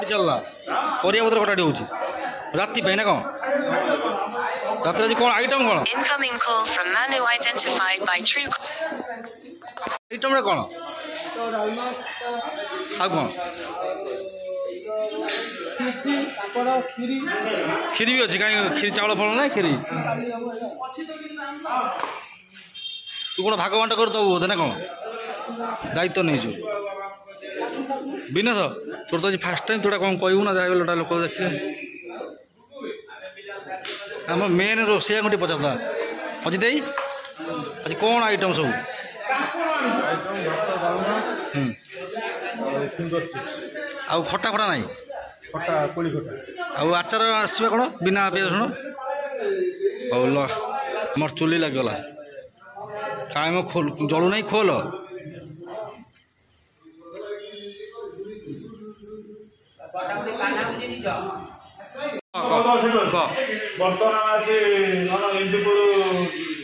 चलला परिया पत्र कटाटी होची राति पे ना कौन रात कौन आइटम कौन Incoming call from Manu identified by True. Item रे कौन आ कौन खीरी भी अच्छी कहीं खीरी चावल फल ना खीरी तू कौन भाग बांटा कर दबू बोधे ना कौन दायित्व नहीं छु बिना तोर तो आज फास्ट टाइम थोड़ा कौन कहू ना जाए लोटा लोक देखिए आम मेन रोसैया गोटे पचार अजी दे आज कौन आइटम सब आ खटा खटा ना आचार आसवा कौन बिना पियाज रसुण हौ ल मोर चुली लगला टाइम खोल जलू नहीं खोल बर्तमान आसी इंदीपुर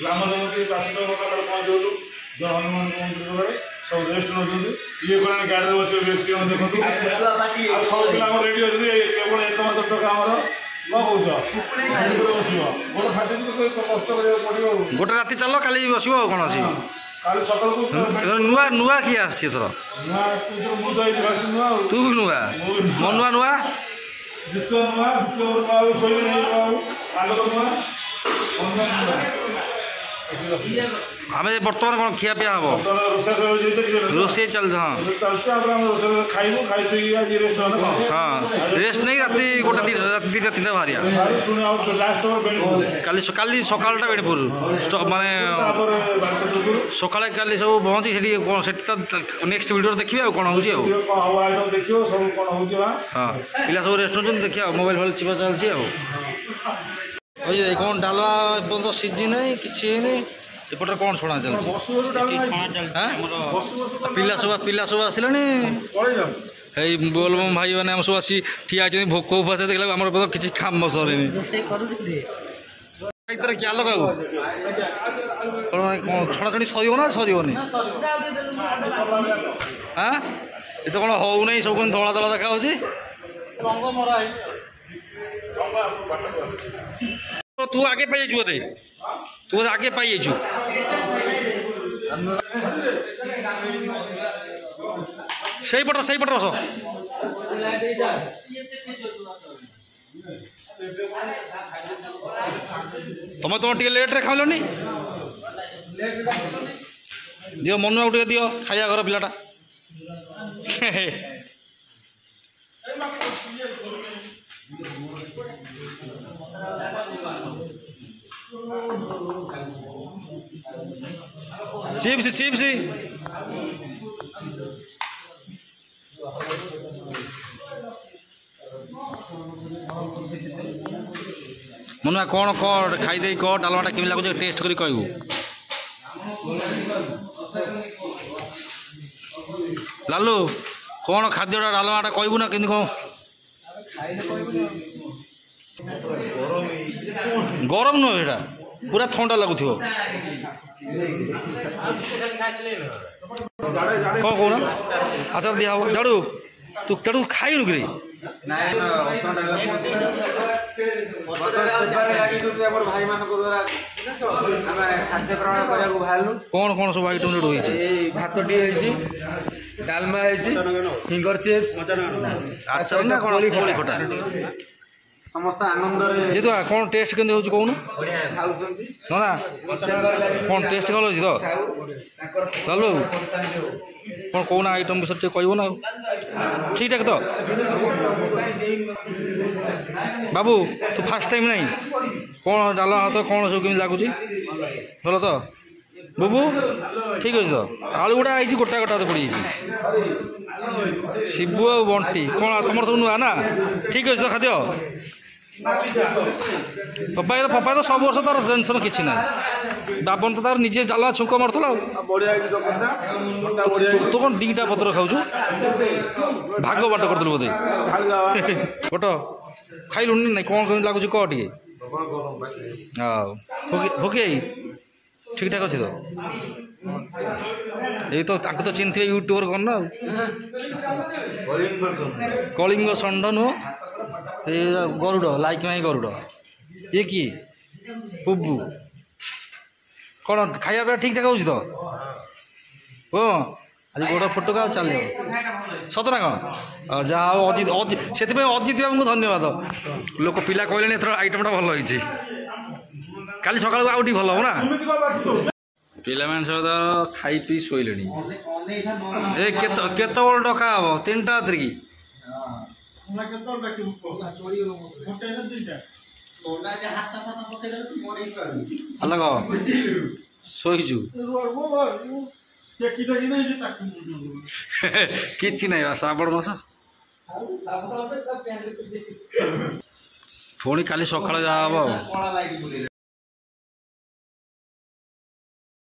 ग्राम देवी पहुँचू हनुमान मंदिर सब रेस्ट नौ ये गाड़ी बस व्यक्ति देखो सब पिला रेडी अच्छे केवल एक मात्र टका आमर गोटे फाटी कष्ट पड़ो गोटे राति चल काली बस कौन अच्छी काली सकाल नुआ नुआ किए आसर तू भी नुआ मो नुआ नुआ द्वितीय नुआ शैली आलोक नुआ आम बर्तमान कौन खिया पिया हम रोसे चल हाँ रेस्ट नहीं राति गोटे राति दुटा तीन बाहरिया काली सकालटा बेणीपुर माने सकाଳେ काली सब पहुँची से नेक्स्ट वीडियो देखिए कौन हो हाँ पिला सब रेस्ट नौ देखिए मोबाइल फोन चिपा चलती कौन डालमा एपर्त सीझी ना कि एपटे कौन छणा चलती पिला सब आसला बोलबम भाई मैंने सब आसी ठिया भोक उपास देखला आम किसी काम सर क्या लगाऊ छणा छणी सर ना सरनी हाँ ये तो कौन हो नहीं सब धला धला देखा तू आगे पाई बोधे तू बोधे आगे पाई सही पट रस तुम तुम टे लेट्रे खाओनी दियो मनु टे दियो खाया घर पिलाटा चिप्स चिप्स मनुआ कौन कौन खाई कह डालमाटा केमी लगुच टेस्ट कर कहू लालू कौन खाद्यटा डालमाटा कहबू ना कि कौन गरम नुह ये पूरा ठंडा लगुथ कौन कौन आचार दिया हम झाड़ू तू तेणु खाइनु कि कौन कौन सब आइटम रही भात डालमा फिंगर चिप्स आचार ना कौन कोली खटा समस्त आनंद जेतु कौन टेस्ट केंदे होची कहून ना कौन टेस्ट कल तो चलो कौन कौन आइटम विषय कहब ना ठीक ठाक तो बाबू तू फास्ट टाइम नहीं कौन डाल तो कौन सब केमी लगुच भल तो बाबू ठीक अच्छे तो आलू गुड़ा आई गोटा गोटा पड़ी शिबू आ बंटी कौन तुम सब नुआ ना ठीक अच्छे तो खाद्य ପପା ତ ସବୁ ବର୍ଷ ତାର ଟେନସନ୍ କିଛି ନାହିଁ। ବାବନ ତ ତାର ନିଜେ ଜାଲ ଛୁଙ୍କ ମାରୁଥିଲା ଆଉ। ବଢିଆ ହେଇଛି ଦୋକାନଟା, ଖଟା ବଢିଆ ହେଇଛି। ତୁ କ'ଣ ଦିଟା ପତ୍ର ଖାଉଛୁ? ଭାଗ ବାଟ କରିଦେଲୁ ବୋଧେ। ବଟ ଖାଇଲୁଣି ନାଇଁ? କ'ଣ କେମିତି ଲାଗୁଛି କହ ଟିକେ। ହଉ ଭୋକି ଠିକ୍ ଠାକ୍ ଅଛି ତ? ଏଇ ତ ତାଙ୍କୁ ତ ଚିହ୍ନିଥିବେ ୟୁଟ୍ୟୁବର କ'ଣ ନା ଆଉ। କଳିଙ୍ଗ ଷଣ୍ଢ ନୁହଁ, ଏ ଗରୁଡ଼ ଲାଇକ୍ ମାଇ ଗରୁଡ଼। ଇଏ କିଏ? ପୁବୁ। କ'ଣ ଖାଇବା ପିଇବା ଠିକ୍ ଠାକ୍ ହେଉଛି ତ? ହଁ ଆଜି ଗୋଡ଼ ଫଟୋକା ଆଉ ଚାଲିବ ସତ ନା କ'ଣ? ଯାହା ହଉ ସେଥିପାଇଁ ଅଜିତ ବାବୁଙ୍କୁ ଧନ୍ୟବାଦ। ଲୋକ ପିଲା କହିଲେଣି ଏଥର ଆଇଟମ୍ଟା ଭଲ ହେଇଛି। କାଲି ସକାଳକୁ ଆଉ ଟିକେ ଭଲ ହବ ନା। ପିଲାମାନେ ସବୁ ତ ଖାଇ ପିଇ ଶୋଇଲେଣି। ଏ କେତେବେଳେ ଡକା ହବ? 3ଟା ରାତିରେ କି? ଆଲୋକ ଶୋଇଛୁ? କିଛି ନାହିଁ ବା ଶ୍ରାବଣ ମାସ। ପୁଣି କାଲି ସକାଳେ ଯାହା ହବ ଆଉ।